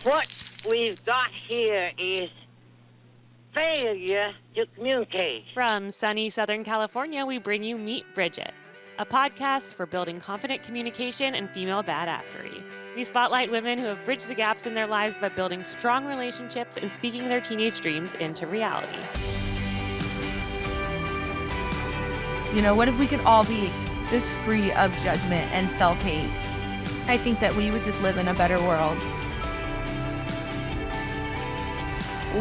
What we've got here is failure to communicate. From sunny Southern California, we bring you Meet Bridget, a podcast for building confident communication and female badassery. We spotlight women who have bridged the gaps in their lives by building strong relationships and speaking their teenage dreams into reality. You know, what if we could all be this free of judgment and self-hate? I think that we would just live in a better world.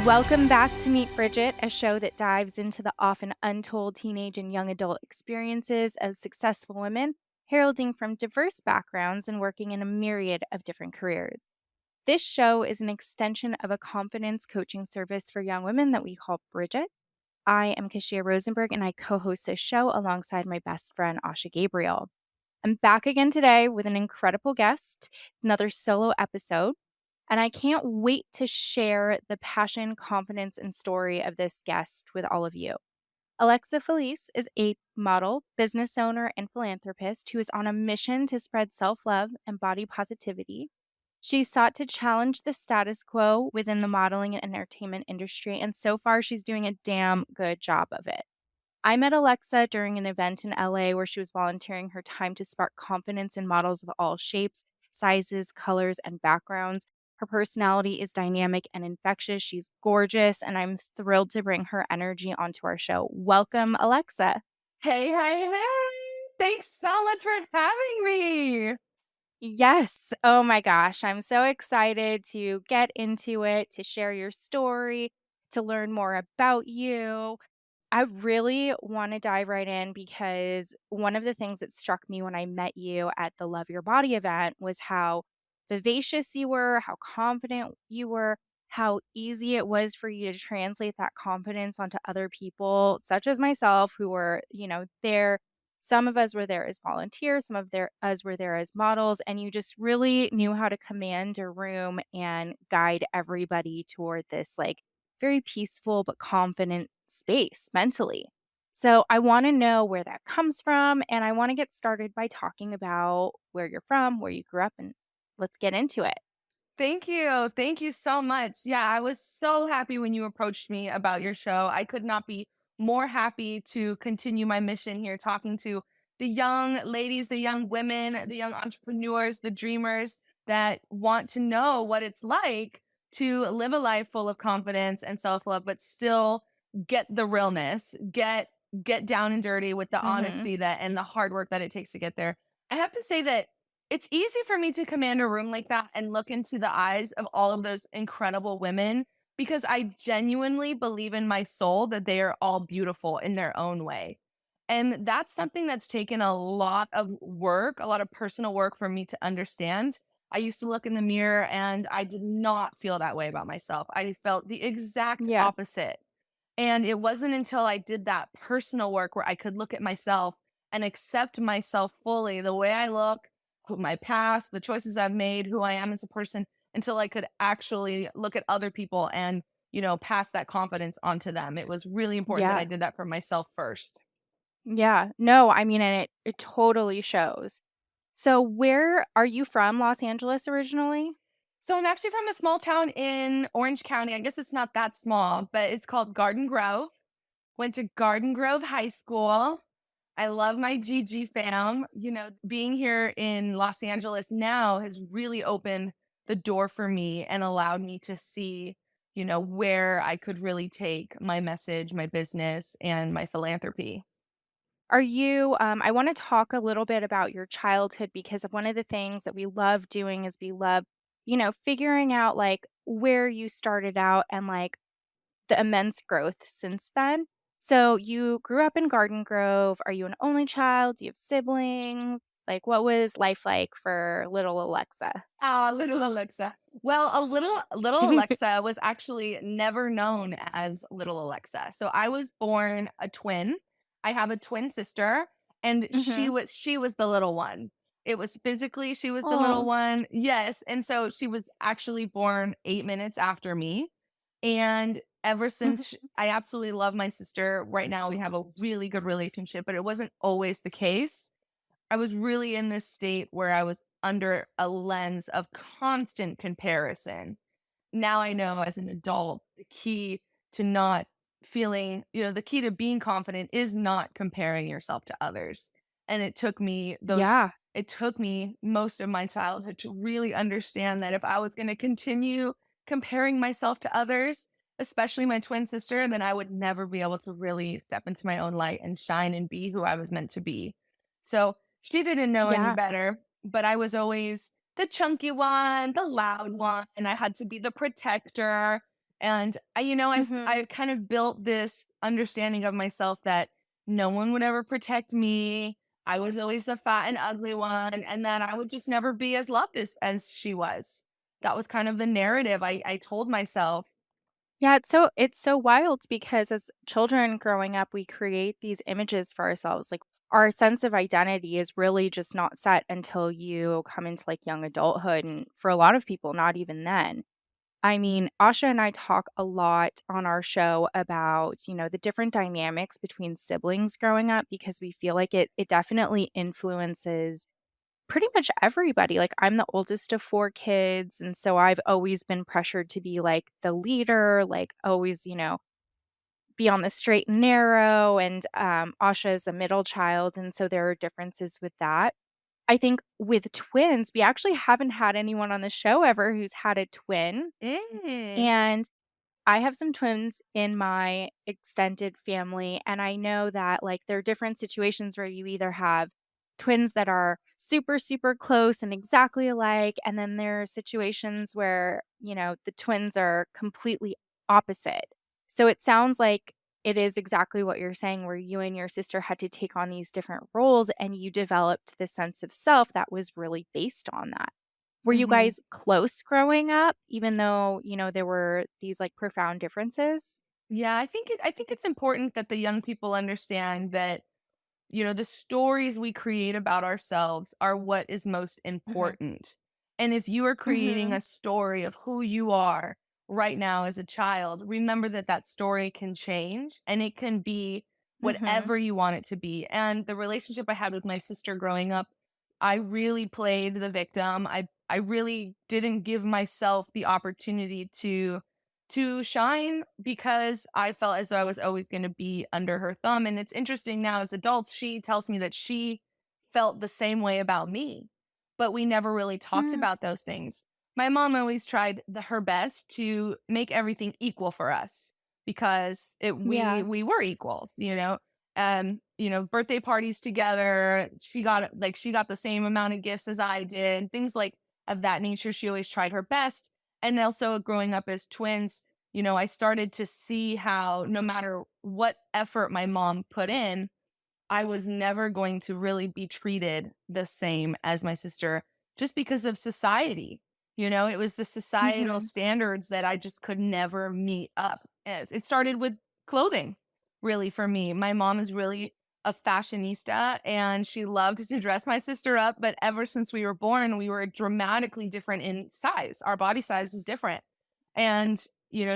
Welcome back to Meet Bridget, a show that dives into the often untold teenage and young adult experiences of successful women, heralding from diverse backgrounds and working in a myriad of different careers. This show is an extension of a confidence coaching service for young women that we call Bridget. I am Kashia Rosenberg, and I co-host this show alongside my best friend, Asha Gabriel. I'm back again today with an incredible guest, another solo episode. And I can't wait to share the passion, confidence, and story of this guest with all of you. Alexa Phelece is a model, business owner, and philanthropist who is on a mission to spread self-love and body positivity. She sought to challenge the status quo within the modeling and entertainment industry, and so far she's doing a damn good job of it. I met Alexa during an event in LA where she was volunteering her time to spark confidence in models of all shapes, sizes, colors, and backgrounds. Her personality is dynamic and infectious. She's gorgeous, and I'm thrilled to bring her energy onto our show. Welcome, Alexa. Hey. Thanks so much for having me. Yes. Oh my gosh. I'm so excited to get into it, to share your story, to learn more about you. I really want to dive right in because one of the things that struck me when I met you at the Love Your Body event was how vivacious you were, how confident you were, how easy it was for you to translate that confidence onto other people, such as myself, who were, there. Some of us were there as volunteers, us were there as models, and you just really knew how to command a room and guide everybody toward this like very peaceful but confident space mentally. So I want to know where that comes from, and I want to get started by talking about where you're from, where you grew up, and let's get into it. Thank you. Thank you so much. Yeah, I was so happy when you approached me about your show. I could not be more happy to continue my mission here, talking to the young ladies, the young women, the young entrepreneurs, the dreamers that want to know what it's like to live a life full of confidence and self-love, but still get the realness, get down and dirty with the honesty that and the hard work that it takes to get there. I have to say that it's easy for me to command a room like that and look into the eyes of all of those incredible women because I genuinely believe in my soul that they are all beautiful in their own way. And that's something that's taken a lot of work, a lot of personal work for me to understand. I used to look in the mirror and I did not feel that way about myself. I felt the exact Yeah. opposite. And it wasn't until I did that personal work where I could look at myself and accept myself fully, the way I look, my past, the choices I've made, who I am as a person, until I could actually look at other people and, pass that confidence onto them. It was really important that Yeah. I did that for myself first. Yeah. No, I mean, and it totally shows. So where are you from? Los Angeles originally? So I'm actually from a small town in Orange County. I guess it's not that small, but it's called Garden Grove. Went to Garden Grove High School. I love my GG fam. Being here in Los Angeles now has really opened the door for me and allowed me to see, where I could really take my message, my business, and my philanthropy. Are you, I want to talk a little bit about your childhood because one of the things that we love doing is we love, figuring out like where you started out and like the immense growth since then. So you grew up in Garden Grove. Are you an only child? Do you have siblings? Like, what was life like for little Alexa? Little Alexa. Well, a little Alexa was actually never known as little Alexa. So I was born a twin. I have a twin sister, and she Mm-hmm. was the little one. It was physically she was the little Oh. one. Yes, and so she was actually born 8 minutes after me. And ever since I absolutely love my sister. Right now we have a really good relationship, but it wasn't always the case. I was really in this state where I was under a lens of constant comparison. now I know as an adult, the key to not feeling, the key to being confident is not comparing yourself to others. And Yeah. it took me most of my childhood to really understand that if I was going to continue comparing myself to others, especially my twin sister, then I would never be able to really step into my own light and shine and be who I was meant to be. So she didn't know any Yeah. better, but I was always the chunky one, the loud one, and I had to be the protector. And Mhm. I kind of built this understanding of myself that no one would ever protect me. I was always the fat and ugly one, and that I would just never be as loved as she was. That was kind of the narrative I told myself. Yeah, it's so wild because as children growing up, we create these images for ourselves. Like our sense of identity is really just not set until you come into like young adulthood. And for a lot of people, not even then. I mean, Asha and I talk a lot on our show about, the different dynamics between siblings growing up because we feel like it definitely influences pretty much everybody. Like, I'm the oldest of 4 kids, and so I've always been pressured to be, like, the leader, like, always, be on the straight and narrow, and, Asha is a middle child, and so there are differences with that. I think with twins, we actually haven't had anyone on the show ever who's had a twin, Eh. and I have some twins in my extended family, and I know that, like, there are different situations where you either have twins that are super, super close and exactly alike, and then there are situations where, the twins are completely opposite. So it sounds like it is exactly what you're saying, where you and your sister had to take on these different roles, and you developed this sense of self that was really based on that. Were you Mhm. guys close growing up, even though, there were these, like, profound differences? Yeah, I think it's important that the young people understand that the stories we create about ourselves are what is most Mhm. important. And if you are creating Mhm. a story of who you are right now as a child, remember that that story can change and it can be Mhm. whatever you want it to be. And the relationship I had with my sister growing up, I really played the victim. I really didn't give myself the opportunity to shine because I felt as though I was always going to be under her thumb. And it's interesting now as adults, she tells me that she felt the same way about me, but we never really talked Mm. about those things. My mom always tried her best to make everything equal for us because Yeah. we were equals, birthday parties together. She got the same amount of gifts as I did, things like of that nature. She always tried her best. And also growing up as twins, I started to see how no matter what effort my mom put in, I was never going to really be treated the same as my sister just because of society. It was the societal Mhm. standards that I just could never meet up. It started with clothing, really, for me. My mom is really a fashionista and she loved to dress my sister up. But ever since we were born, we were dramatically different in size. Our body size is different. And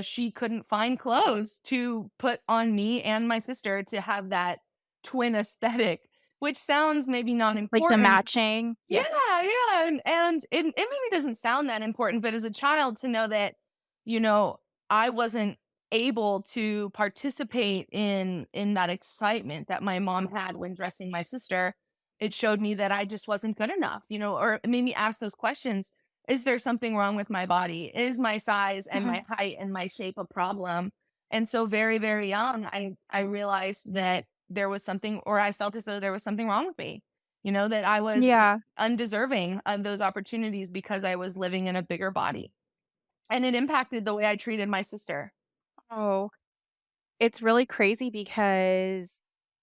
she couldn't find clothes to put on me and my sister to have that twin aesthetic, which sounds maybe not Like the important. matching? Yeah, Yeah. yeah, and it maybe doesn't sound that important, but as a child to know that, you know, I wasn't able to participate in that excitement that my mom had when dressing my sister, it showed me that I just wasn't good enough, or it made me ask those questions. Is there something wrong with my body? Is my size and Mhm. my height and my shape a problem? And so very, very young, I realized that there was something, or I felt as though there was something wrong with me, that I was Yeah. undeserving of those opportunities because I was living in a bigger body. And it impacted the way I treated my sister. Oh. It's really crazy because,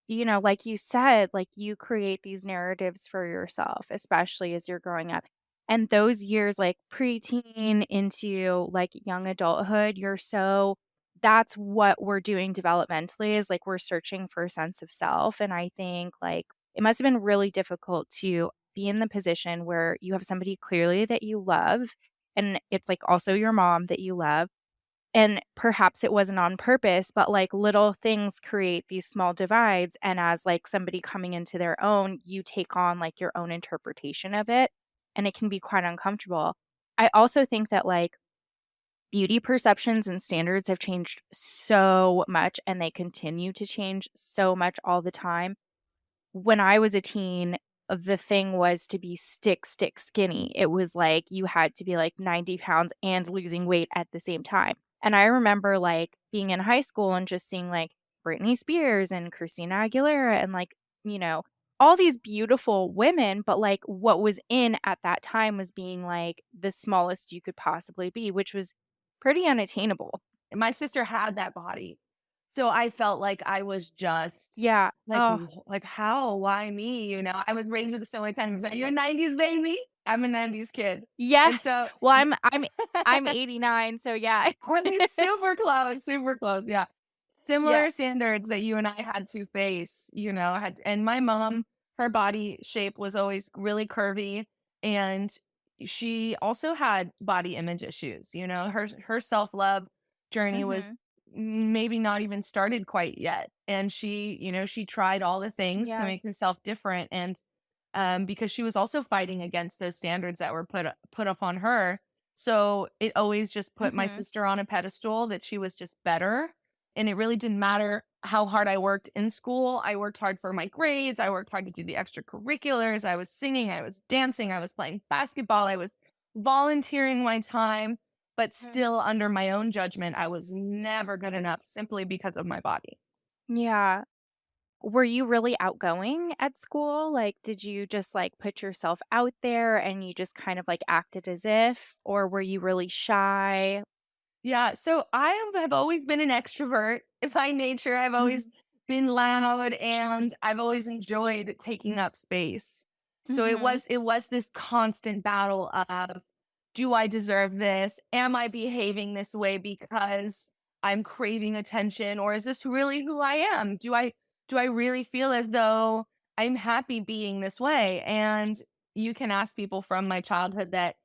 like you said, like you create these narratives for yourself, especially as you're growing up. And those years, like preteen into like young adulthood, that's what we're doing developmentally is like we're searching for a sense of self. And I think like it must have been really difficult to be in the position where you have somebody clearly that you love. And it's like also your mom that you love and perhaps it wasn't on purpose, but, like, little things create these small divides, and as, like, somebody coming into their own, you take on, like, your own interpretation of it, and it can be quite uncomfortable. I also think that, like, beauty perceptions and standards have changed so much, and they continue to change so much all the time. When I was a teen, the thing was to be stick skinny. It was like you had to be like 90 pounds and losing weight at the same time. And I remember like being in high school and just seeing like Britney Spears and Christina Aguilera and like, you know, all these beautiful women, but like what was in at that time was being like the smallest you could possibly be, which was pretty unattainable. My sister had that body. So I felt like I was just Yeah. like, Oh, like how? Why me? I was raised with so many times. Are you a 90s baby? I'm a 90s kid. And yes. so Well, I'm 89, so yeah. we're super close, super close. Yeah. Yeah. Similar standards that you and I had to face, and my mom, her body shape was always really curvy, and she also had body image issues. Her self-love journey was Mhm. maybe not even started quite yet. And she tried all the things to Yeah. make herself different. And because she was also fighting against those standards that were put upon her. So it always just put my Mhm. sister on a pedestal that she was just better. And it really didn't matter how hard I worked in school. I worked hard for my grades. I worked hard to do the extracurriculars. I was singing. I was dancing. I was playing basketball. I was volunteering my time. But Mhm. still, under my own judgment, I was never good enough simply because of my body. Yeah. Were you really outgoing at school? Like, did you just, like, put yourself out there and you just kind of, like, acted as if? Or were you really shy? Yeah, so have always been an extrovert by nature. I've always Mhm. been loud and I've always enjoyed taking up space. So it Mhm. was it was this constant battle of, do I deserve this? Am I behaving this way because I'm craving attention, or is this really who I am? Do I really feel as though I'm happy being this way? And you can ask people from my childhood that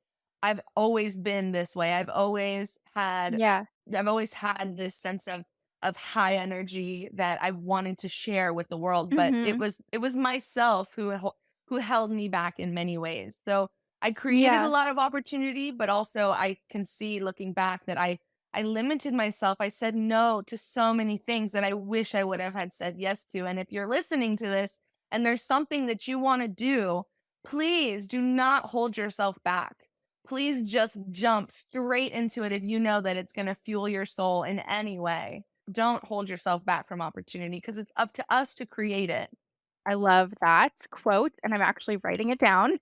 I've always been this way. Yeah. I've always had this sense of high energy that I wanted to share with the world, but it Mhm. was myself who held me back in many ways. So I created a Yeah. lot of opportunity, but also I can see looking back that I limited myself. I said no to so many things that I wish I would have had said yes to. And if you're listening to this and there's something that you want to do, please do not hold yourself back. Please just jump straight into it if you know that it's going to fuel your soul in any way. Don't hold yourself back from opportunity because it's up to us to create it. I love that quote, and I'm actually writing it down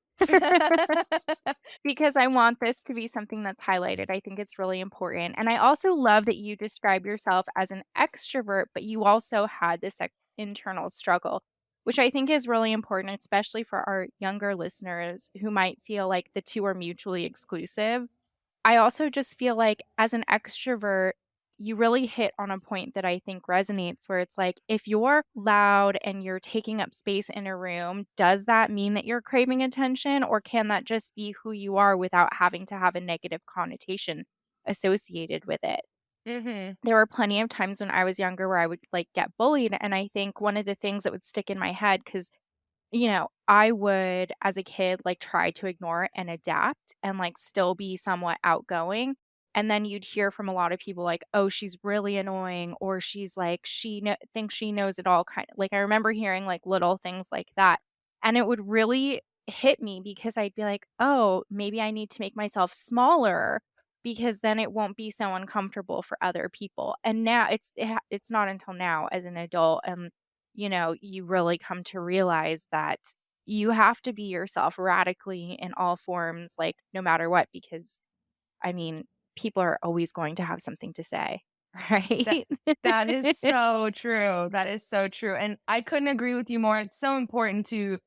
because I want this to be something that's highlighted. I think it's really important. And I also love that you describe yourself as an extrovert, but you also had this internal struggle, which I think is really important, especially for our younger listeners who might feel like the two are mutually exclusive. I also just feel like as an extrovert, you really hit on a point that I think resonates where it's like, if you're loud and you're taking up space in a room, does that mean that you're craving attention, or can that just be who you are without having to have a negative connotation associated with it? Hmm. There were plenty of times when I was younger where I would like get bullied. And I think one of the things that would stick in my head, because I would, as a kid, like, try to ignore it and adapt and, like, still be somewhat outgoing, and then you'd hear from a lot of people like, "Oh, she's really annoying," or "She's like, thinks she knows it all," I remember hearing, like, little things like that, and it would really hit me because I'd be like, "Oh, maybe I need to make myself smaller because then it won't be so uncomfortable for other people," and now it's not until now as an adult, you really come to realize that you have to be yourself radically in all forms, like, no matter what, because, I mean, people are always going to have something to say, That right? that is so true. That is so true. And I couldn't agree with you more. It's so important to,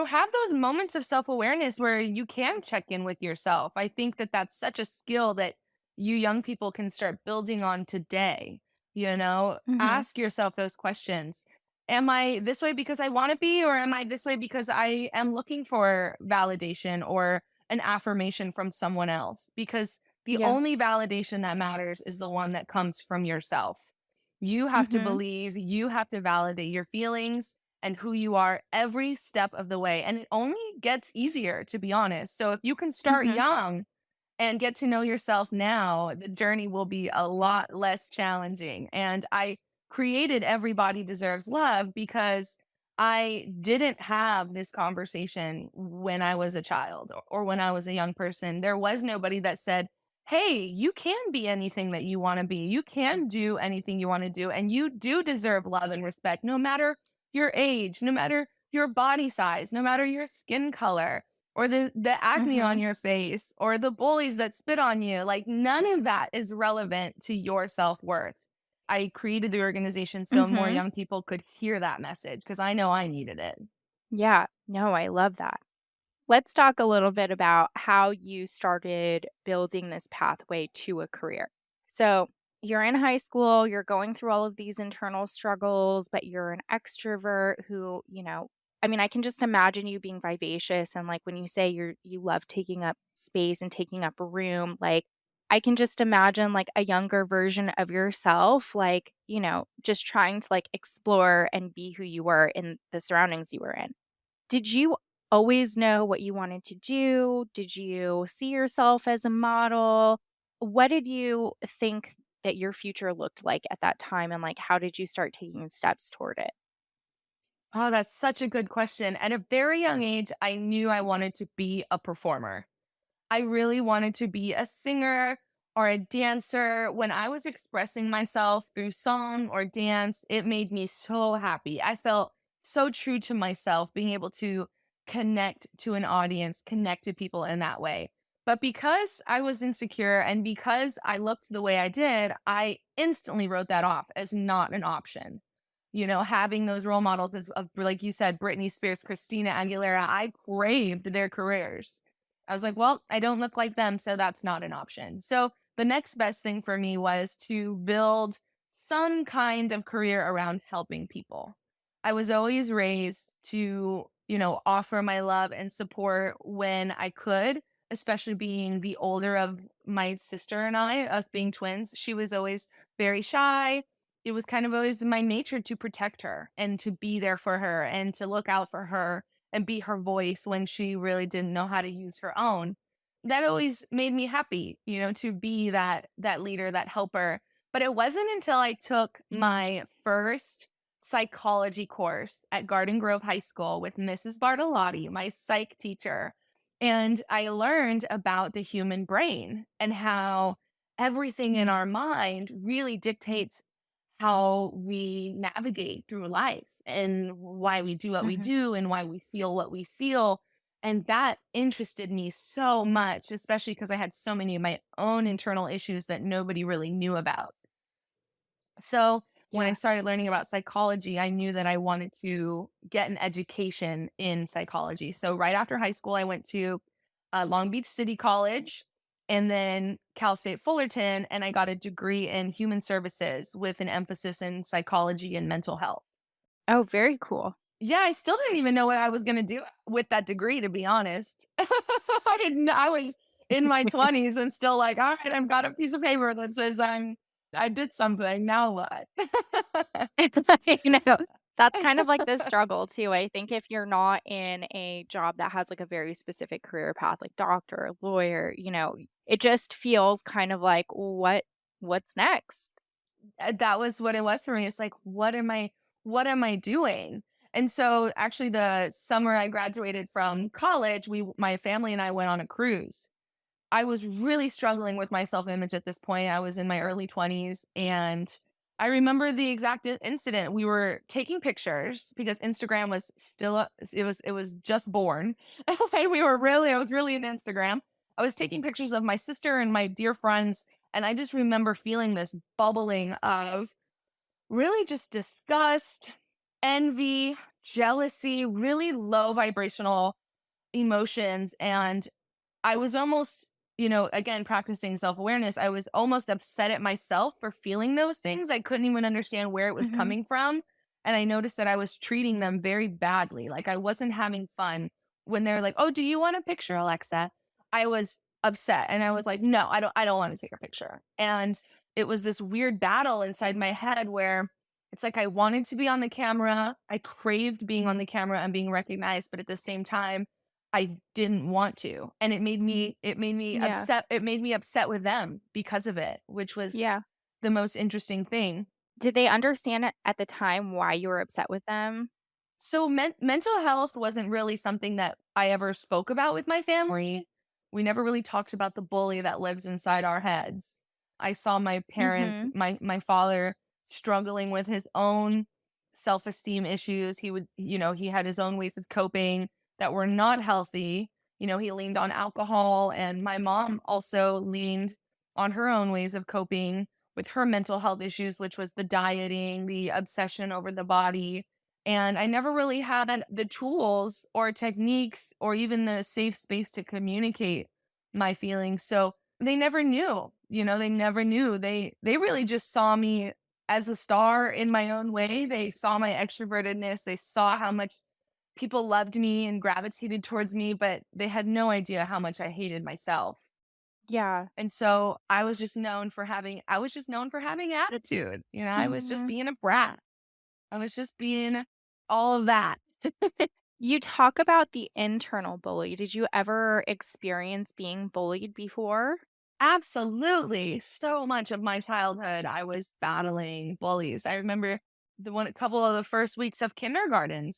have those moments of self-awareness where you can check in with yourself. I think that that's such a skill that you young people can start building on today. Mhm. Ask yourself those questions. Am I this way because I want to be, or am I this way because I am looking for validation or an affirmation from someone else? Because the Yeah. only validation that matters is the one that comes from yourself. You have to Mhm. believe, you have to validate your feelings and who you are every step of the way. And it only gets easier, to be honest. So if you can start Mhm. young and get to know yourself now, the journey will be a lot less challenging. And I created Everybody Deserves Love because I didn't have this conversation when I was a child or when I was a young person. There was nobody that said, hey, you can be anything that you want to be. You can do anything you want to do. And you do deserve love and respect, no matter your age, no matter your body size, no matter your skin color or the acne on Mhm. your face or the bullies that spit on you. Like none of that is relevant to your self-worth. I created the organization so more Mhm. young people could hear that message because I know I needed it. Yeah. No, I love that. Let's talk a little bit about how you started building this pathway to a career. So, you're in high school, you're going through all of these internal struggles, but you're an extrovert who, I mean, I can just imagine you being vivacious and like when you say you love taking up space and taking up a room, like I can just imagine like a younger version of yourself like, just trying to like explore and be who you were in the surroundings you were in. Did you always know what you wanted to do? Did you see yourself as a model? What did you think that your future looked like at that time, and, like, how did you start taking steps toward it? Oh, that's such a good question. At a very young age, I knew I wanted to be a performer. I really wanted to be a singer or a dancer. When I was expressing myself through song or dance, it made me so happy. I felt so true to myself, being able to connect to an audience, connect to people in that way. But because I was insecure and because I looked the way I did, I instantly wrote that off as not an option. Having those role models of, like you said, Britney Spears, Christina Aguilera, I craved their careers. I was like, well, I don't look like them, so that's not an option. So the next best thing for me was to build some kind of career around helping people. I was always raised to, offer my love and support when I could, especially being the older of my sister and I, us being twins. She was always very shy. It was kind of always in my nature to protect her and to be there for her and to look out for her and be her voice when she really didn't know how to use her own. That always made me happy, to be that leader, that helper. But it wasn't until I took my first psychology course at Garden Grove High School with Mrs. Bartolotti, my psych teacher, and I learned about the human brain and how everything in our mind really dictates how we navigate through life and why we do what we Mhm. do and why we feel what we feel. And that interested me so much, especially because I had so many of my own internal issues that nobody really knew about. So when I Yeah. started learning about psychology, I knew that I wanted to get an education in psychology. So right after high school, I went to Long Beach City College and then Cal State Fullerton, and I got a degree in human services with an emphasis in psychology and mental health. Oh, very cool. Yeah, I still didn't even know what I was gonna do with that degree, to be honest. I didn't know. I was in my 20s and still like, all right, I've got a piece of paper that says I did something. Now what? You know, that's kind of like the struggle too. I think if you're not in a job that has like a very specific career path, like doctor, lawyer, it just feels kind of like what's next? That was what it was for me. It's like, what am I doing? And so actually the summer I graduated from college, my family and I went on a cruise. I was really struggling with my self-image at this point. I was in my early 20s and I remember the exact incident. We were taking pictures because Instagram was still it was just born. And I was really into Instagram. I was taking pictures of my sister and my dear friends and I just remember feeling this bubbling of really just disgust, envy, jealousy, really low vibrational emotions. And I was almost, again, practicing self awareness. I was almost upset at myself for feeling those things. I couldn't even understand where it was Mhm. coming from. And I noticed that I was treating them very badly. Like I wasn't having fun when they're like, "Oh, do you want a picture, Alexa?" I was upset and I was like, "No, I don't want to take a picture." And it was this weird battle inside my head where it's like I wanted to be on the camera. I craved being on the camera and being recognized, but at the same time, I didn't want to. And it made me Yeah. upset. It made me upset with them because of it, which was Yeah. the most interesting thing. Did they understand at the time why you were upset with them? So mental health wasn't really something that I ever spoke about with my family. We never really talked about the bully that lives inside our heads. I saw my parents, Mhm. my father struggling with his own self-esteem issues. He would, he had his own ways of coping that were not healthy. He leaned on alcohol, and my mom also leaned on her own ways of coping with her mental health issues, which was the dieting, the obsession over the body, and I never really had the tools or techniques or even the safe space to communicate my feelings. So they never knew, they never knew. They really just saw me as a star in my own way. They saw my extrovertedness. They saw how much people loved me and gravitated towards me, but they had no idea how much I hated myself. Yeah. And so I was just known for having attitude. I was just Mhm. being a brat. I was just being all of that. You talk about the internal bully. Did you ever experience being bullied before? Absolutely. So much of my childhood, I was battling bullies. I remember a couple of the first weeks of kindergarten,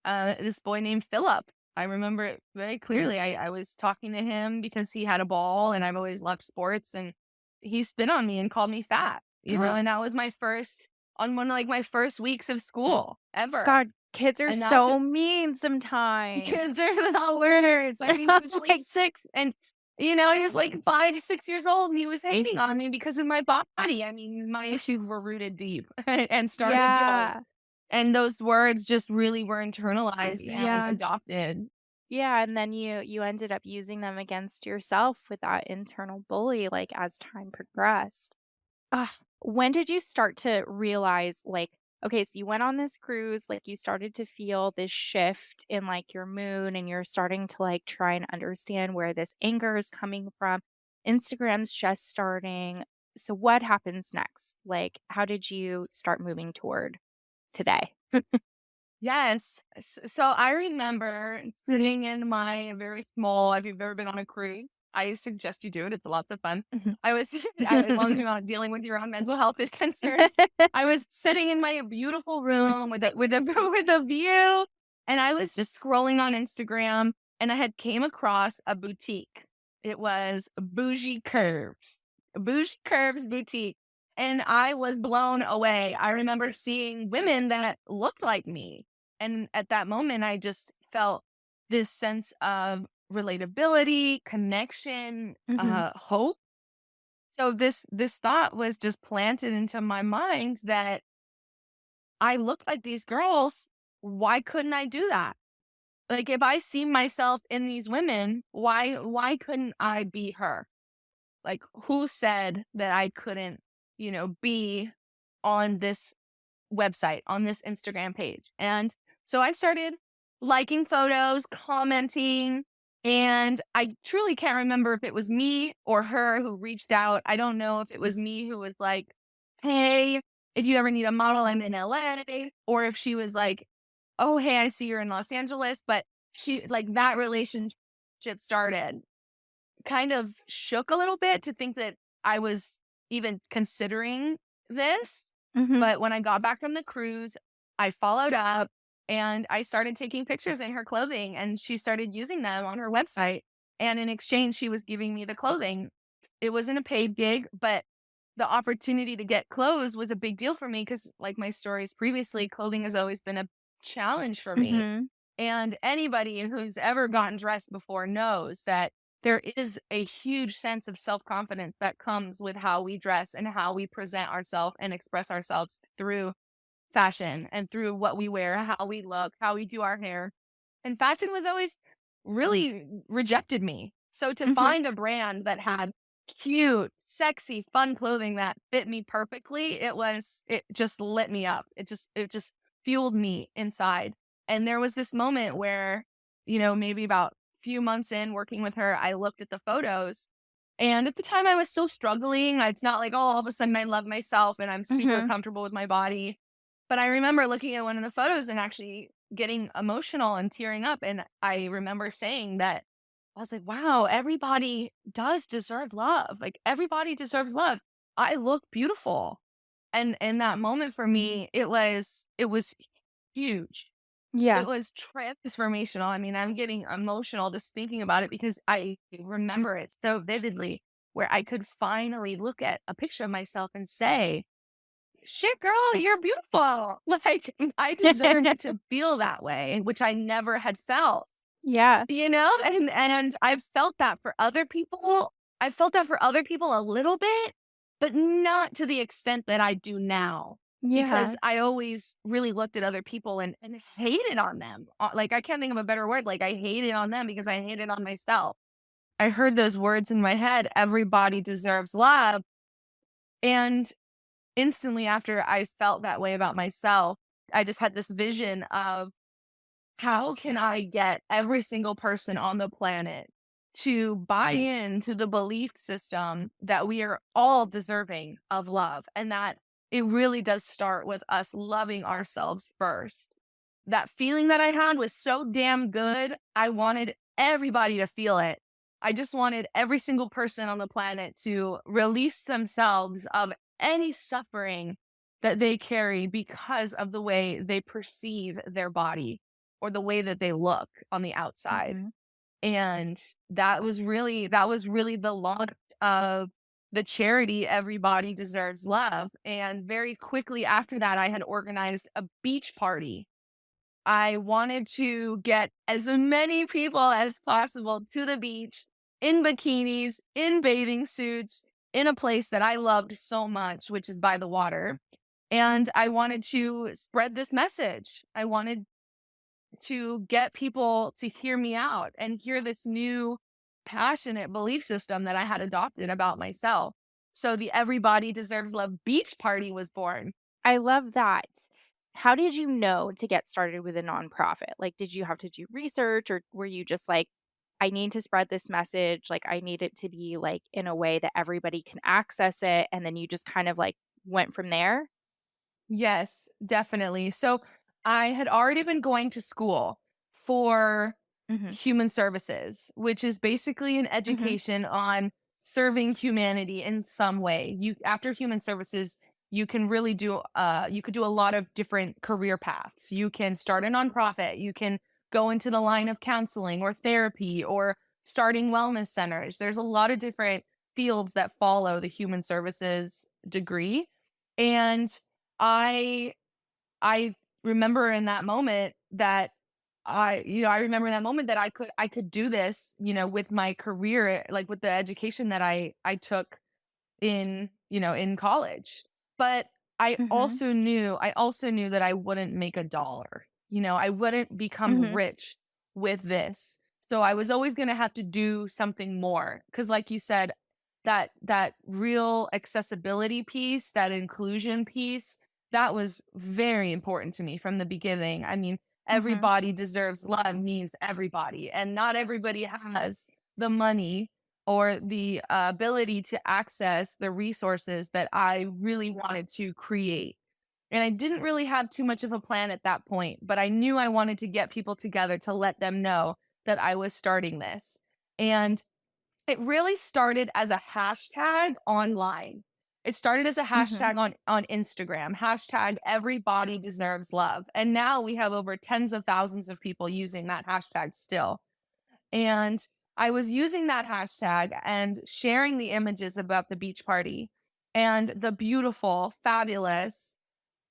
this boy named Philip. I remember it very clearly. I was talking to him because he had a ball and I've always loved sports, and he spit on me and called me fat, and that was on one of like my first weeks of school ever. God, kids are And that so just mean sometimes. kids are not learners. I mean, he was only Like, 6, and he was like 5, 6 years old, and he was hating on me because of my body. I mean, my issues were rooted deep and started young. yeah. And those words just really were internalized and Yeah. adopted. Yeah, and then you ended up using them against yourself with that internal bully, like, as time progressed. Ugh, when did you start to realize, like, okay, so you went on this cruise, like, you started to feel this shift in, like, your mood, and you're starting to, like, try and understand where this anger is coming from. Instagram's just starting. So what happens next? Like, how did you start moving toward today? Yes. So I remember sitting in my very small, if you've ever been on a cruise, I suggest you do it. It's lots of fun. Mhm. I was, as long as you're not dealing with your own mental health concerns, I was sitting in my beautiful room with a view, and I was just scrolling on Instagram, and I had came across a boutique. It was Bougie Curves Boutique. And I was blown away. I remember seeing women that looked like me. And at that moment, I just felt this sense of relatability, connection, Mhm. hope. So this thought was just planted into my mind that I look like these girls. Why couldn't I do that? Like, if I see myself in these women, why couldn't I be her? Like, who said that I couldn't, be on this website, on this Instagram page? And so I started liking photos, commenting, and I truly can't remember if it was me or her who reached out. I don't know if it was me who was like, hey, if you ever need a model, I'm in LA, or if she was like, oh, hey, I see you're in Los Angeles. But that relationship started. Kind of shook a little bit to think that I was even considering this. Mhm. But when I got back from the cruise, I followed up and I started taking pictures in her clothing, and she started using them on her website. And in exchange, she was giving me the clothing. It wasn't a paid gig, but the opportunity to get clothes was a big deal for me because, like my stories previously, clothing has always been a challenge for me. Mhm. And anybody who's ever gotten dressed before knows that there is a huge sense of self confidence that comes with how we dress and how we present ourselves and express ourselves through fashion and through what we wear, how we look, how we do our hair. And fashion was always really rejected me. So to Mhm. find a brand that had cute, sexy, fun clothing that fit me perfectly, it just lit me up. It just fueled me inside. And there was this moment where, maybe about a few months in working with her, I looked at the photos, and at the time I was still struggling. It's not like, oh, all of a sudden I love myself and I'm super Mhm. comfortable with my body. But I remember looking at one of the photos and actually getting emotional and tearing up. And I remember saying that I was like, wow, everybody does deserve love. Like everybody deserves love. I look beautiful. And in that moment for me, it was huge. It Yeah. was transformational. I mean, I'm getting emotional just thinking about it because I remember it so vividly, where I could finally look at a picture of myself and say, shit, girl, you're beautiful. Like, I deserve to feel that way, which I never had felt, Yeah. and I've felt that for other people. I felt that for other people a little bit, but not to the extent that I do now. Because Yeah. I always really looked at other people and hated on them. Like, I can't think of a better word. Like, I hated on them because I hated on myself. I heard those words in my head, everybody deserves love. And instantly after I felt that way about myself, I just had this vision of how can I get every single person on the planet to buy into the belief system that we are all deserving of love and that it really does start with us loving ourselves first. That feeling that I had was so damn good. I wanted everybody to feel it. I just wanted every single person on the planet to release themselves of any suffering that they carry because of the way they perceive their body or the way that they look on the outside. Mhm. And that was really the launch of the charity Everybody Deserves Love. And very quickly after that, I had organized a beach party. I wanted to get as many people as possible to the beach in bikinis, in bathing suits, in a place that I loved so much, which is by the water. And I wanted to spread this message. I wanted to get people to hear me out and hear this new passionate belief system that I had adopted about myself. So the Everybody Deserves Love beach party was born. I love that. How did you know to get started with a nonprofit? Like, did you have to do research or were you just like, I need to spread this message. Like, I need it to be like in a way that everybody can access it. And then you just kind of like went from there? Yes, definitely. So I had already been going to school for Hmm. human services, which is basically an Hmm. education on serving humanity in some way. You after human services, you can really do you could do a lot of different career paths. You can start a nonprofit, you can go into the line of counseling or therapy or starting wellness centers. There's a lot of different fields that follow the human services degree. And I I remember in that moment that I remember in that moment that I could do this, with my career, like with the education that I took in college. But Hmm. I also knew that I wouldn't make a dollar. I wouldn't become Hmm. rich with this. So I was always going to have to do something more cuz like you said, that real accessibility piece, that inclusion piece, that was very important to me from the beginning. I mean, Hmm. everybody deserves love means everybody, and not everybody has the money or the ability to access the resources that I really wanted to create. And I didn't really have too much of a plan at that point, but I knew I wanted to get people together to let them know that I was starting this. And it really started as a hashtag online. It started as a Hmm. hashtag on Instagram, hashtag everybody deserves love. And now we have over tens of thousands of people using that hashtag still. And I was using that hashtag and sharing the images about the beach party. And the beautiful, fabulous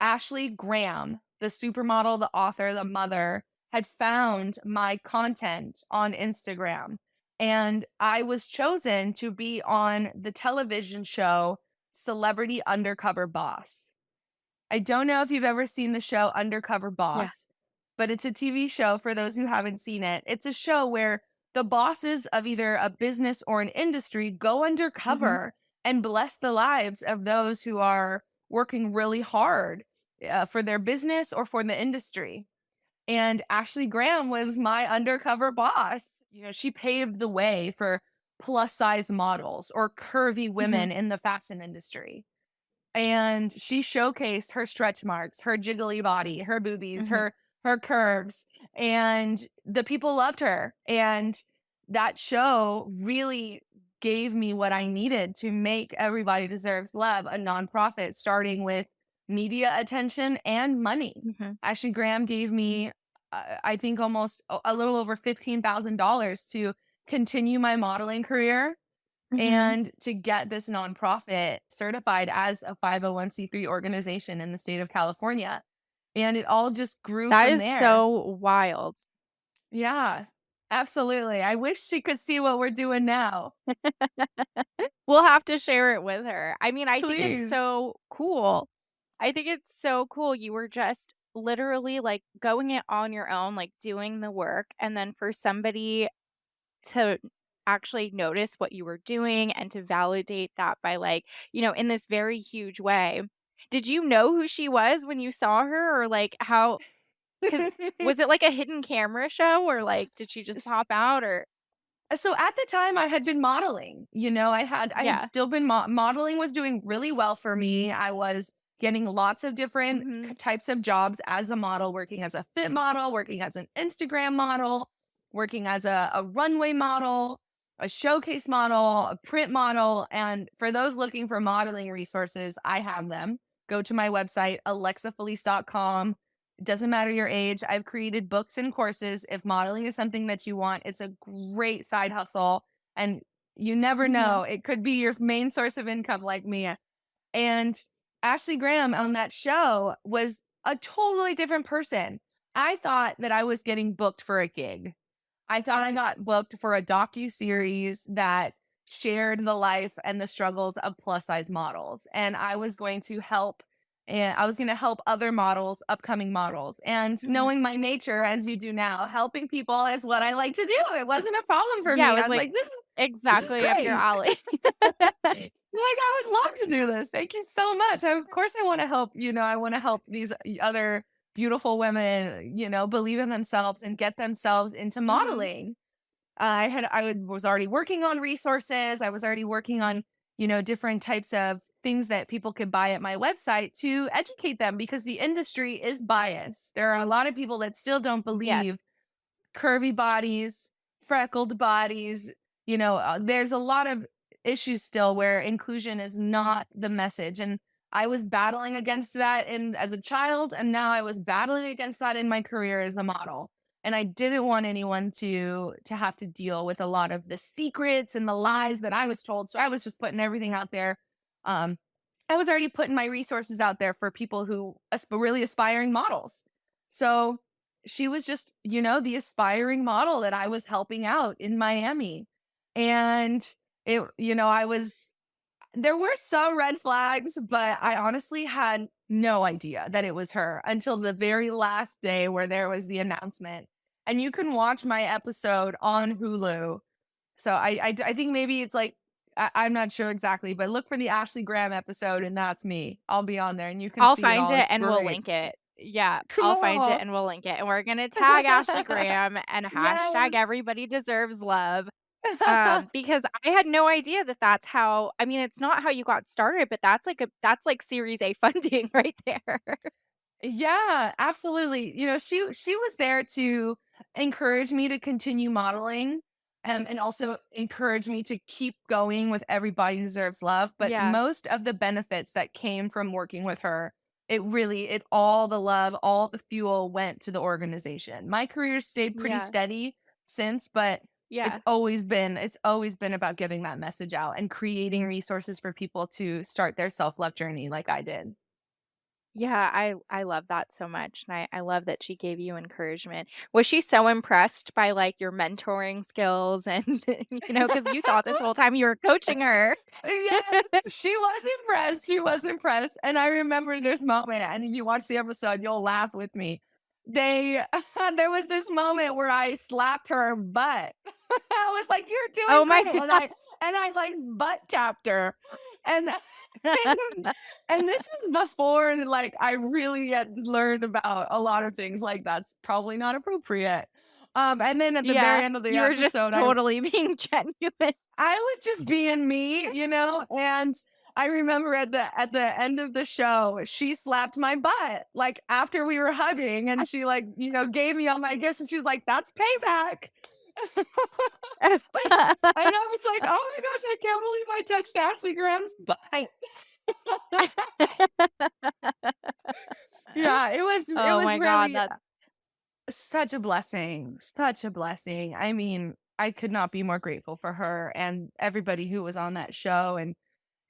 Ashley Graham, the supermodel, the author, the mother, had found my content on Instagram. And I was chosen to be on the television show Celebrity Undercover Boss. I don't know if you've ever seen the show Undercover Yeah. Boss, but it's a TV show for those who haven't seen it. It's a show where the bosses of either a business or an industry go Hmm. undercover and bless the lives of those who are working really hard for their business or for the industry. And Ashley Graham was my undercover boss. She paved the way for plus size models or curvy Hmm. women in the fashion industry, and she showcased her stretch marks, her jiggly body, her boobies, Hmm. her her curves, and the people loved her. And that show really gave me what I needed to make Everybody Deserves Love a nonprofit, starting with media attention and money. Mm-hmm. Ashley Graham gave me, I think, almost a little over $15,000 to continue my modeling career Mm-hmm. and to get this nonprofit certified as a 501c3 organization in the state of California. And it all just grew That from is there. so wild. Yeah, absolutely. I wish she could see what we're doing now. We'll have to share it with her. I mean, I think it's Please. so cool. I think it's so cool. You were just literally like going it on your own, like doing the work. And then for somebody to actually notice what you were doing and to validate that by like, in this very huge way. Did you know who she was when you saw her or like how 'cause was it like a hidden camera show or like did she just pop out or So at the time I had been modeling, I had yeah. still been modeling was doing really well for me. I was getting lots of different Mhm. types of jobs as a model, working as a fit model, working as an Instagram model, working as a runway model, a showcase model, a print model. And for those looking for modeling resources, I have them. Go to my website, alexaphelece.com. It doesn't matter your age. I've created books and courses. If modeling is something that you want, it's a great side hustle. And you never Mhm. know, it could be your main source of income, like me. And Ashley Graham on that show was a totally different person. I thought that I was getting booked for a gig. I thought I got booked for a docu-series that shared the life and the struggles of plus size models. And I was going to help other models, upcoming models. And Mhm. knowing my nature, as you do now, helping people is what I like to do. It wasn't a problem for Yeah, it me. I was was like like, this is exactly up your great. alley. Like, I would love to do this. Thank you so much. Of course, I want to help. I want to help these other beautiful women, believe in themselves and get themselves into Mhm. modeling. Was already working on resources. I was already working on, different types of things that people could buy at my website to educate them because the industry is biased. There are a lot of people that still don't Yes. believe curvy bodies, freckled bodies. There's a lot of issues still where inclusion is not the message. And I was battling against that as a child, and now I was battling against that in my career as a model. And I didn't want anyone to have to deal with a lot of the secrets and the lies that I was told. So I was just putting everything out there. Um, I was already putting my resources out there for people who really aspiring models. So she was just, the aspiring model that I was helping out in Miami. And there were some red flags, but I honestly had no idea that it was her until the very last day where there was the announcement. And you can watch my episode on Hulu. So I think maybe it's like, I'm not sure exactly, but look for the Ashley Graham episode and that's me. I'll be on there and you can I'll see it find all. it It's and we'll great. link it. Yeah, I'll find it Cool. and we'll link it. And we're gonna tag Ashley Graham and hashtag Yes. everybody deserves love. Because I had no idea that that's how I mean, it's not how you got started, but that's like Series A funding right there. Yeah, absolutely. She was there to encourage me to continue modeling, and also encourage me to keep going with Everybody Deserves Love. But Yeah, most of the benefits that came from working with her, it all the love, all the fuel went to the organization. My career stayed pretty yeah, steady since, but yeah. it's always been about getting that message out and creating resources for people to start their self-love journey like I did. Yeah, I love that so much, and I love that she gave you encouragement. Was she so impressed by, like, your mentoring skills and, because you thought this whole time you were coaching her? Yes, she was impressed. She was impressed. And I remember this moment, and if you watch the episode, you'll laugh with me. They there was this moment where I slapped her butt. I was like, "You're doing Oh my great," god. and I like butt tapped her, and and this was before like I really had learned about a lot of things like that's probably not appropriate. And then at the Yeah, very end of the you were just episode, totally being genuine. I was just being me, and I remember at the end of the show, she slapped my butt like after we were hugging, and she like gave me all my gifts, and she's like, "That's payback." Like, I know, it's like, oh my gosh, I can't believe I touched Ashley Graham's butt. Yeah, it Oh was my God, really that such a blessing, such a blessing. I mean, I could not be more grateful for her and everybody who was on that show, and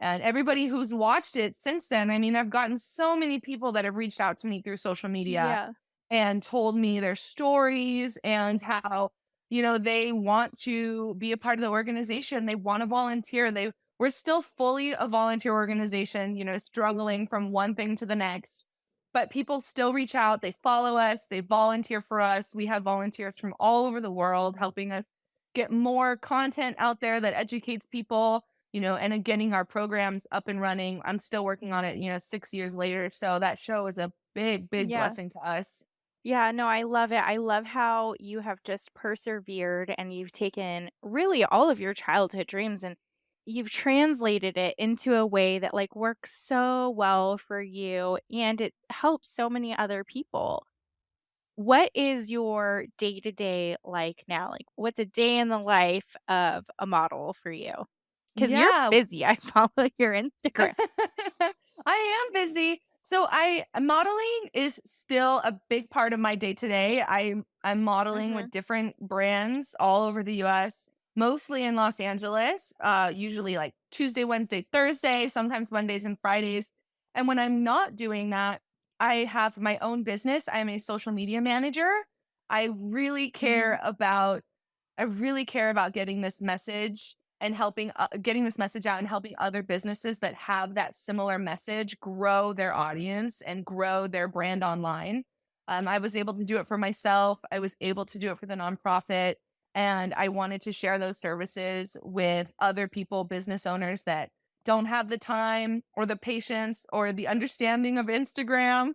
everybody who's watched it since then. I mean, I've gotten so many people that have reached out to me through social media yeah. and told me their stories and how, they want to be a part of the organization. They want to volunteer. We're still fully a volunteer organization, struggling from one thing to the next. But people still reach out. They follow us. They volunteer for us. We have volunteers from all over the world helping us get more content out there that educates people, and getting our programs up and running. I'm still working on it, 6 years later. So that show is a big, big Yeah. blessing to us. Yeah, no, I love it. I love how you have just persevered and you've taken really all of your childhood dreams and you've translated it into a way that like works so well for you and it helps so many other people. What is your day to day like now? Like, what's a day in the life of a model for you? Because you're Yeah. busy. I follow your Instagram. I am busy. So I modeling is still a big part of my day to day. I'm modeling Hmm. with different brands all over the US, mostly in Los Angeles, usually like Tuesday, Wednesday, Thursday, sometimes Mondays and Fridays. And when I'm not doing that, I have my own business. I'm a social media manager. I really Hmm. care about I really care about getting this message and helping getting this message out and helping other businesses that have that similar message grow their audience and grow their brand online. I was able to do it for myself. I was able to do it for the nonprofit. And I wanted to share those services with other people, business owners that don't have the time or the patience or the understanding of Instagram.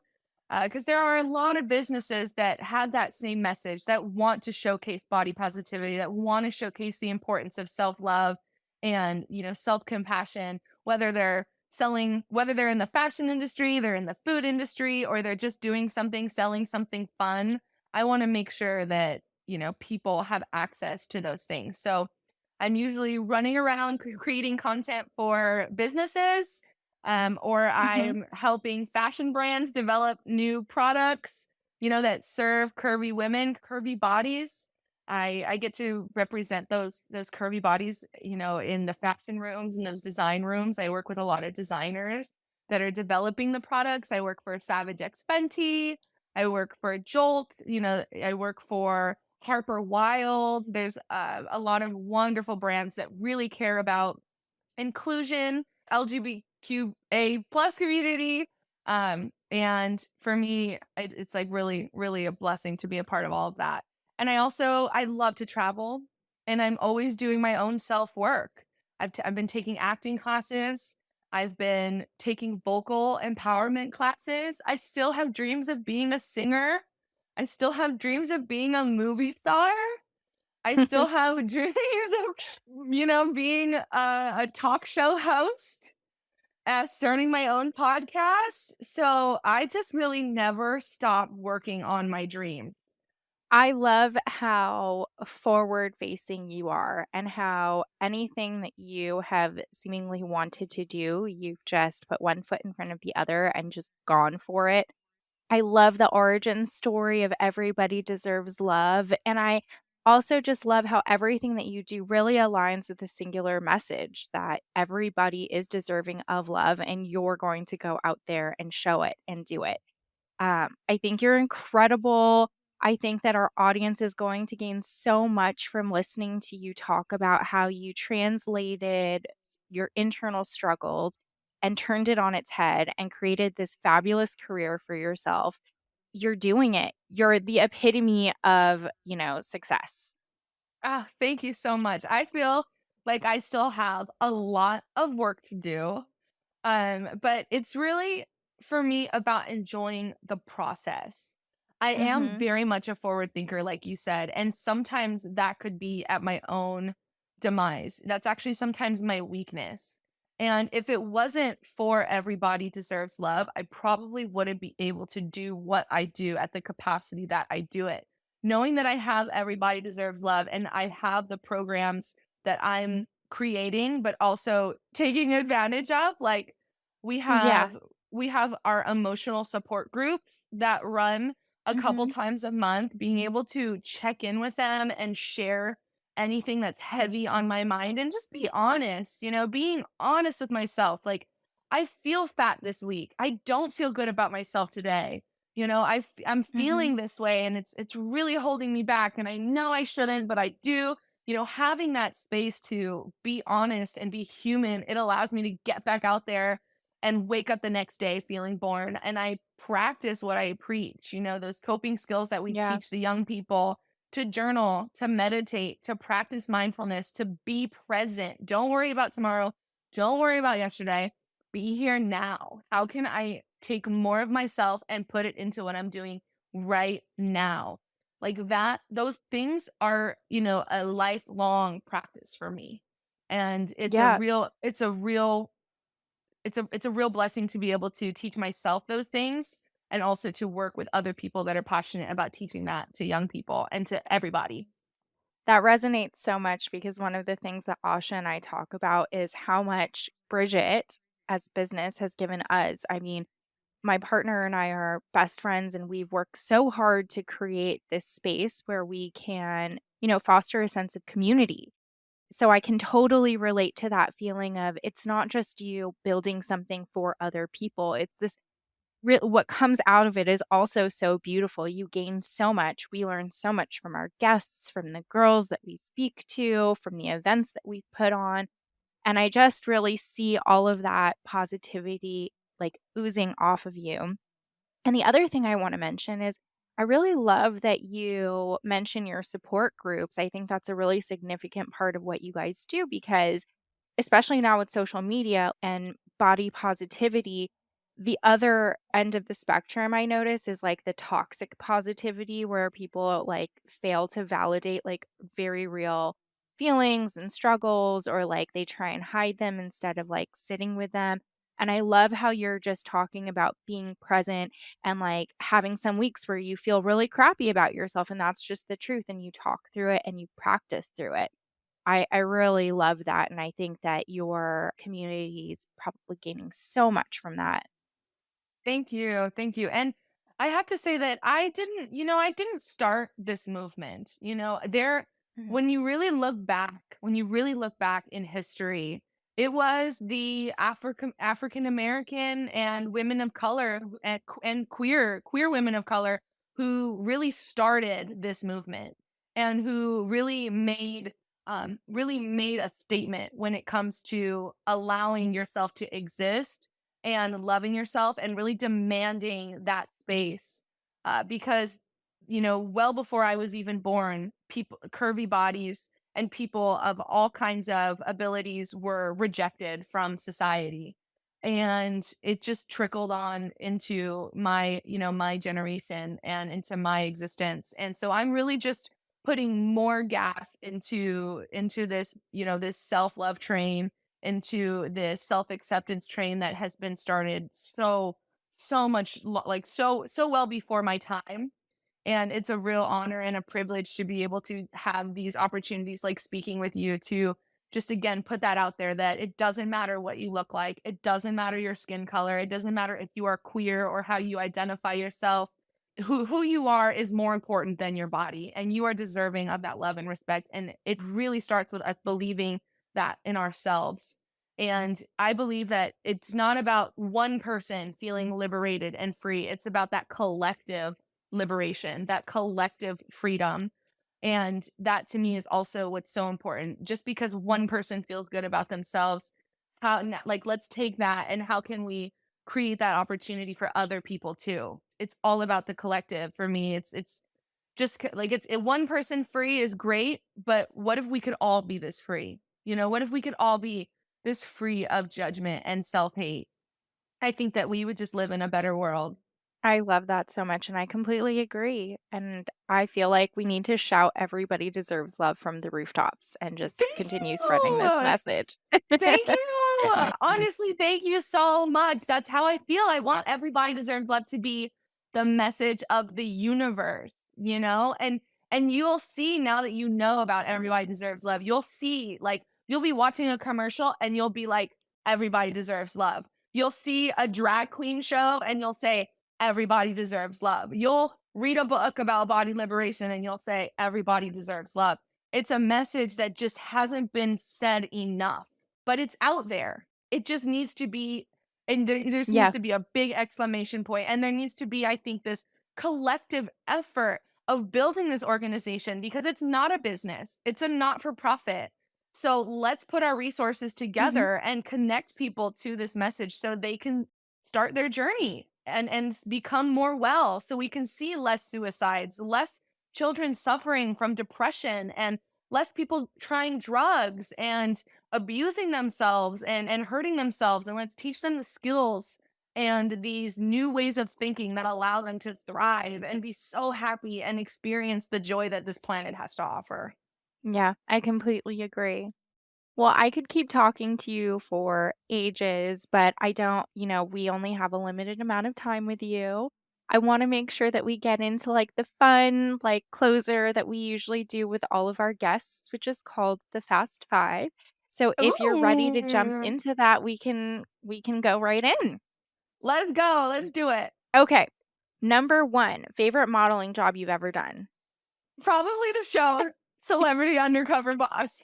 Because there are a lot of businesses that have that same message, that want to showcase body positivity, that want to showcase the importance of self-love and, self-compassion, whether they're in the fashion industry, they're in the food industry, or they're just doing something, selling something fun. I want to make sure that, people have access to those things. So I'm usually running around creating content for businesses, or Hmm. I'm helping fashion brands develop new products, that serve curvy women, curvy bodies. I get to represent those curvy bodies, in the fashion rooms and those design rooms. I work with a lot of designers that are developing the products. I work for Savage X Fenty. I work for Jolt. I work for Harper Wild. There's a lot of wonderful brands that really care about inclusion, LGBTQA plus community. And for me, it's like really, really a blessing to be a part of all of that. And I love to travel, and I'm always doing my own self work. I've been taking acting classes. I've been taking vocal empowerment classes. I still have dreams of being a singer. I still have dreams of being a movie star. I still have dreams of, being a talk show host, starting my own podcast. So I just really never stop working on my dreams. I love how forward facing you are and how anything that you have seemingly wanted to do, you've just put one foot in front of the other and just gone for it. I love the origin story of everybody deserves love. And I also just love how everything that you do really aligns with the singular message that everybody is deserving of love and you're going to go out there and show it and do it. I think you're incredible. I think that our audience is going to gain so much from listening to you talk about how you translated your internal struggles and turned it on its head and created this fabulous career for yourself. You're doing it. You're the epitome of, success. Ah, thank you so much. I feel like I still have a lot of work to do. But it's really for me about enjoying the process. I am Mhm. very much a forward thinker, like you said, and sometimes that could be at my own demise. That's actually sometimes my weakness. And if it wasn't for everybody deserves love, I probably wouldn't be able to do what I do at the capacity that I do it. Knowing that I have everybody deserves love and I have the programs that I'm creating, but also taking advantage of, like we Yeah. have we have our emotional support groups that run a couple Mhm. times a month, being able to check in with them and share anything that's heavy on my mind and just be honest, being honest with myself. Like, I feel fat this week. I don't feel good about myself today. I'm Mhm. feeling this way and it's really holding me back. And I know I shouldn't, but I do. Having that space to be honest and be human, it allows me to get back out there and wake up the next day feeling born. And I practice what I preach, those coping skills that we Yeah. teach the young people to journal, to meditate, to practice mindfulness, to be present. Don't worry about tomorrow. Don't worry about yesterday. Be here now. How can I take more of myself and put it into what I'm doing right now? Like that, those things are, a lifelong practice for me. And Yeah. it's a real blessing to be able to teach myself those things and also to work with other people that are passionate about teaching that to young people and to everybody. That resonates so much because one of the things that Asha and I talk about is how much Bridget as business has given us. I mean, my partner and I are best friends, and we've worked so hard to create this space where we can, foster a sense of community. So I can totally relate to that feeling of it's not just you building something for other people. It's this what comes out of it is also so beautiful. You gain so much. We learn so much from our guests, from the girls that we speak to, from the events that we put on. And I just really see all of that positivity like oozing off of you. And the other thing I want to mention is I really love that you mention your support groups. I think that's a really significant part of what you guys do because, especially now with social media and body positivity, the other end of the spectrum I notice is like the toxic positivity where people like fail to validate like very real feelings and struggles, or like they try and hide them instead of like sitting with them. And I love how you're just talking about being present and like having some weeks where you feel really crappy about yourself, and that's just the truth, and you talk through it and you practice through it. I really love that, and I think that your community is probably gaining so much from that. Thank you. Thank you. And I have to say that I didn't start this movement. Mhm. When you really look back in history, it was the African American and women of color and queer women of color who really started this movement and who really made a statement when it comes to allowing yourself to exist and loving yourself and really demanding that space. Because, well before I was even born, people, curvy bodies and people of all kinds of abilities were rejected from society. And it just trickled on into my generation and into my existence. And so I'm really just putting more gas into this self-love train, into this self-acceptance train that has been started so much like so well before my time. And it's a real honor and a privilege to be able to have these opportunities like speaking with you to just again put that out there that it doesn't matter what you look like, it doesn't matter your skin color, it doesn't matter if you are queer or how you identify yourself. Who you are is more important than your body, and you are deserving of that love and respect. And it really starts with us believing that in ourselves. And I believe that it's not about one person feeling liberated and free. It's about that collective liberation, that collective freedom. And that to me is also what's so important. Just because one person feels good about themselves, like let's take that and how can we create that opportunity for other people too? It's all about the collective for me. It's just like one person free is great, but what if we could all be this free? What if we could all be this free of judgment and self-hate? I think that we would just live in a better world. I love that so much, and I completely agree. And I feel like we need to shout everybody deserves love from the rooftops and just Thank continue spreading this you. message. Thank you. Honestly, thank you so much. That's how I feel. I want everybody deserves love to be the message of the universe, you know? And you'll see now that you know about everybody deserves love. You'll see like you'll be watching a commercial and you'll be like everybody deserves love. You'll see a drag queen show and you'll say everybody deserves love. You'll read a book about body liberation and you'll say everybody deserves love. It's a message that just hasn't been said enough, but it's out there. It just needs to be, and there just needs Yeah. to be a big exclamation point. And there needs to be, I think, this collective effort of building this organization because it's not a business, it's a not for profit. So let's put our resources together and connect people to this message so they can start their journey and become more well so we can see less suicides, less children suffering from depression, and less people trying drugs and abusing themselves and hurting themselves. And let's teach them the skills and these new ways of thinking that allow them to thrive and be so happy and experience the joy that this planet has to offer. Yeah, I completely agree. Well, I could keep talking to you for ages, but I don't, we only have a limited amount of time with you. I want to make sure that we get into like the fun, like closer that we usually do with all of our guests, which is called the Fast Five. So if you're ready to jump Ooh. into that, we can go right in. Let's go. Let's do it. Okay. Number 1, favorite modeling job you've ever done. Probably the show Celebrity Undercover Boss.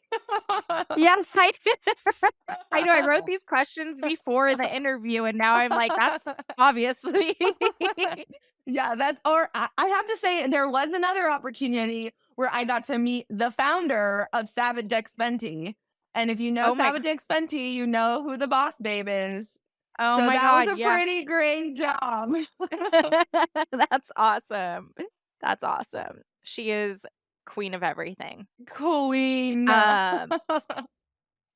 Yeah, I know. I wrote these questions before the interview, and now I'm like, that's obviously. Yeah, that's, or I have to say, there was another opportunity where I got to meet the founder of Savage X Fenty. And if you know Oh my, Savage X Fenty, you know who the boss babe is. oh So my that was God, a yeah. pretty great job. That's awesome. That's awesome. She is queen of everything. Queen. Um,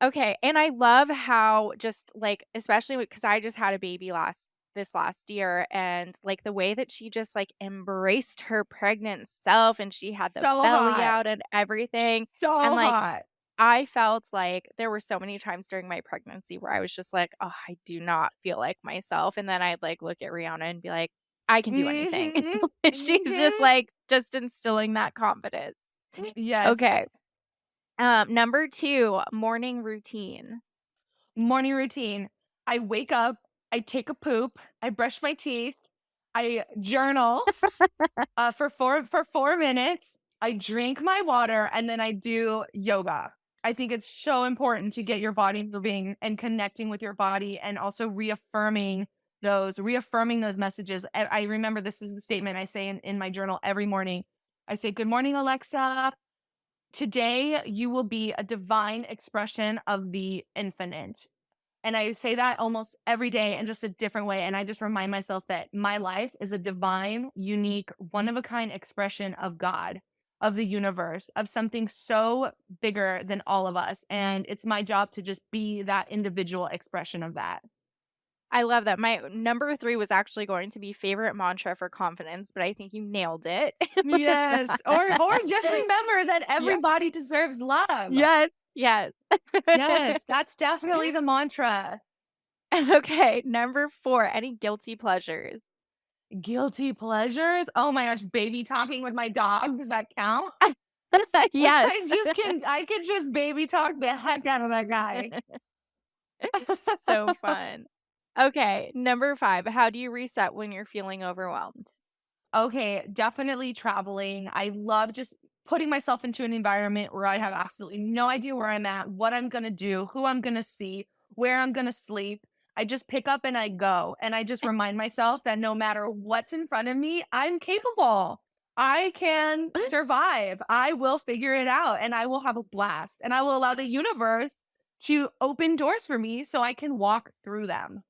okay, and I love how just like, especially because I just had a baby this last year, and like the way that she just like embraced her pregnant self, and she had the So belly hot. out and everything, So and like hot. I felt like there were so many times during my pregnancy where I was just like, "Oh, I do not feel like myself." And then I'd like look at Rihanna and be like, "I can do anything." Mhm. She's just Mhm. like just instilling that confidence. Yes. Okay. Number 2, morning routine. Morning routine. I wake up, I take a poop, I brush my teeth, I journal for 4 minutes. I drink my water and then I do yoga. I think it's so important to get your body moving and connecting with your body and also reaffirming those messages. And I remember this is the statement I say in my journal every morning. I say, "Good morning, Alexa. Today you will be a divine expression of the infinite." And I say that almost every day in just a different way. And I just remind myself that my life is a divine, unique, one of a kind expression of God, of the universe, of something so bigger than all of us. And it's my job to just be that individual expression of that. I love that. My number 3 was actually going to be favorite mantra for confidence, but I think you nailed it. Yes. Or just remember that Yeah. everybody deserves love. Yes. Yes. Yes, that's definitely the mantra. Okay. Number 4, any guilty pleasures? Guilty pleasures? Oh my gosh, baby talking with my dog. Does that count? Yes. I could just baby talk the heck out of that guy. So fun. Okay. Number 5, how do you reset when you're feeling overwhelmed? Okay, definitely traveling. I love just putting myself into an environment where I have absolutely no idea where I'm at, what I'm going to do, who I'm going to see, where I'm going to sleep. I just pick up and I go. And I just remind myself that no matter what's in front of me, I'm capable. I can survive. I will figure it out and I will have a blast. And I will allow the universe to open doors for me so I can walk through them.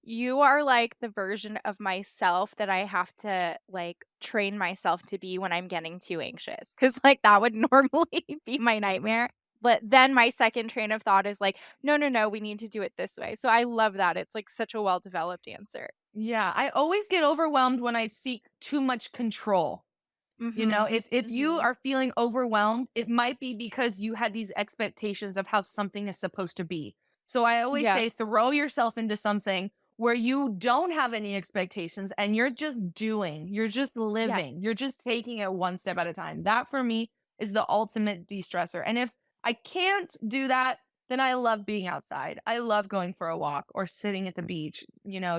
You are like the version of myself that I have to like train myself to be when I'm getting too anxious. Cause like that would normally be my nightmare. But then my second train of thought is like, no, no, no, we need to do it this way. So I love that. It's like such a well developed answer. Yeah, I always get overwhelmed when I seek too much control. You know, Mm-hmm. if you Mm-hmm. are feeling overwhelmed, it might be because you had these expectations of how something is supposed to be. So I always Yeah. say, throw yourself into something where you don't have any expectations and you're just doing, you're just Yeah. living, you're just taking it one step at a time. That for me is the ultimate de-stressor. And if I can't do that, then I love being outside. I love going for a walk or sitting at the beach,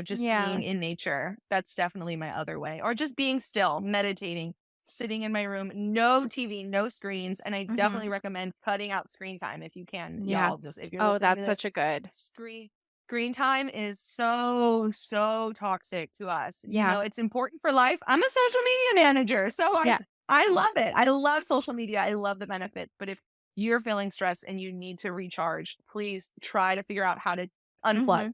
just Yeah. being in nature. That's definitely my other way. Or just being still, meditating, sitting in my room, no TV, no screens. And I definitely recommend cutting out screen time if you can, Yeah. y'all. Just if you're Oh, listening to that's this, such a good. screen time is so toxic to us. Yeah. It's important for life. I'm a social media manager, so Yeah. I love it. I love social media. I love the benefits. But if you're feeling stressed and you need to recharge, please try to figure out how to unplug.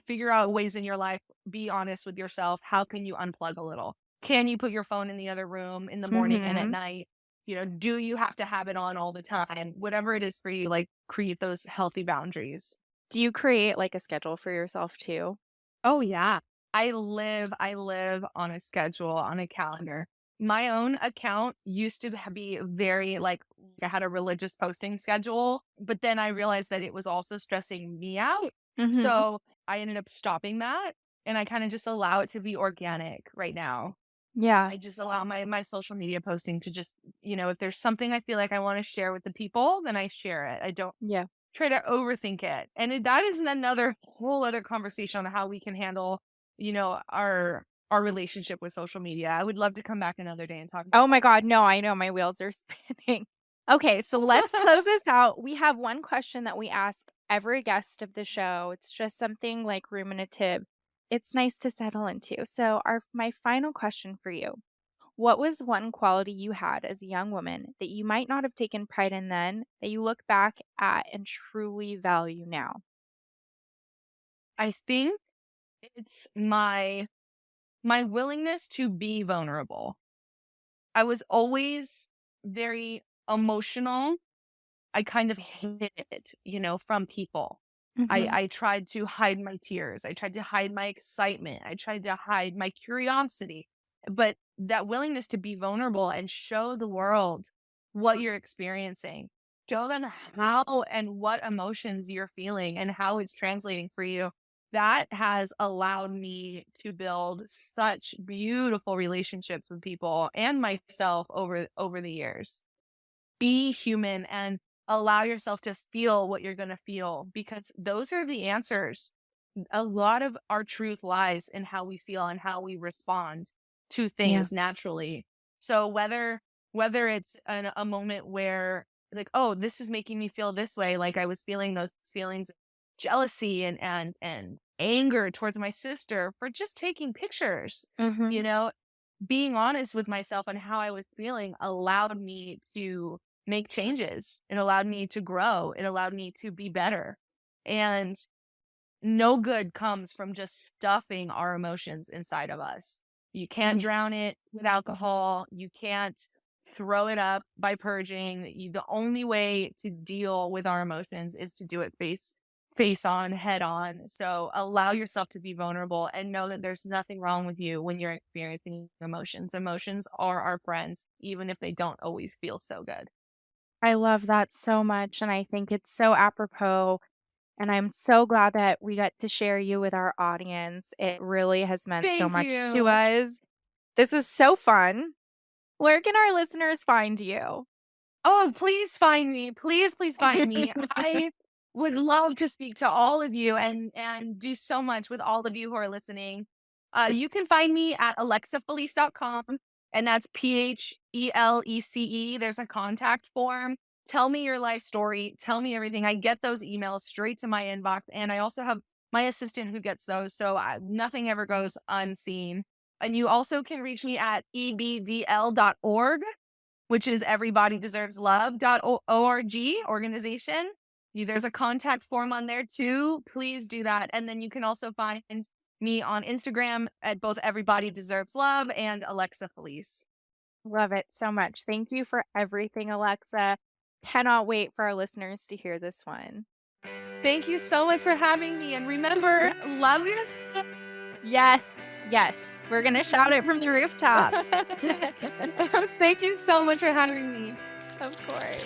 Figure out ways in your life. Be honest with yourself. How can you unplug a little? Can you put your phone in the other room in the morning and at night? Do you have to have it on all the time? Whatever it is for you, like create those healthy boundaries. Do you create like a schedule for yourself too? Oh yeah. I live on a schedule, on a calendar. My own account used to be very like I had a religious posting schedule, but then I realized that it was also stressing me out. So I ended up stopping that and I kind of just allow it to be organic right now. Yeah. I just allow my social media posting to just, if there's something I feel like I want to share with the people, then I share it. I don't Yeah. try to overthink it. And that is another whole other conversation on how we can handle, our relationship with social media. I would love to come back another day and talk about Oh my God. No, I know my wheels are spinning. Okay, so let's close this out. We have one question that we ask every guest of the show. It's just something like ruminative. It's nice to settle into. So, my final question for you: what was one quality you had as a young woman that you might not have taken pride in then, that you look back at and truly value now? I think it's my willingness to be vulnerable. I was always very emotional. I kind of hid it, from people. I tried to hide my tears. I tried to hide my excitement. I tried to hide my curiosity. But that willingness to be vulnerable and show the world what you're experiencing, show them how and what emotions you're feeling and how it's translating for you. That has allowed me to build such beautiful relationships with people and myself over the years. Be human and allow yourself to feel what you're going to feel because those are the answers. A lot of our truth lies in how we feel and how we respond to things naturally. So whether it's a moment where like, oh, this is making me feel this way, like I was feeling those feelings of jealousy and anger towards my sister for just taking pictures, you know, being honest with myself and how I was feeling allowed me to make changes. It allowed me to grow. It allowed me to be better. And no good comes from just stuffing our emotions inside of us. You can't drown it with alcohol. You can't throw it up by purging. The only way to deal with our emotions is to do it face on, head on. So allow yourself to be vulnerable and know that there's nothing wrong with you when you're experiencing emotions. Emotions are our friends, even if they don't always feel so good. I love that so much, and I think it's so apropos, and I'm so glad that we got to share you with our audience. It really has meant so Thank much to you. us. This was so fun. Where can our listeners find you? Oh, please find me. Please find me. I would love to speak to all of you and do so much with all of you who are listening. You can find me at alexaphelece.com, and that's PHELECE. There's a contact form. Tell me your life story. Tell me everything. I get those emails straight to my inbox, and I also have my assistant who gets those, so nothing ever goes unseen. And you also can reach me at ebdl.org, which is everybodydeserveslove.org organization. There's a contact form on there too. Please do that. And then you can also find me on Instagram at both Everybody Deserves Love and Alexa Phelece. Love it so much. Thank you for everything, Alexa. Cannot wait for our listeners to hear this one. Thank you so much for having me. And remember, love yourself. Yes. We're going to shout it from the rooftops. Thank you so much for having me. Of course.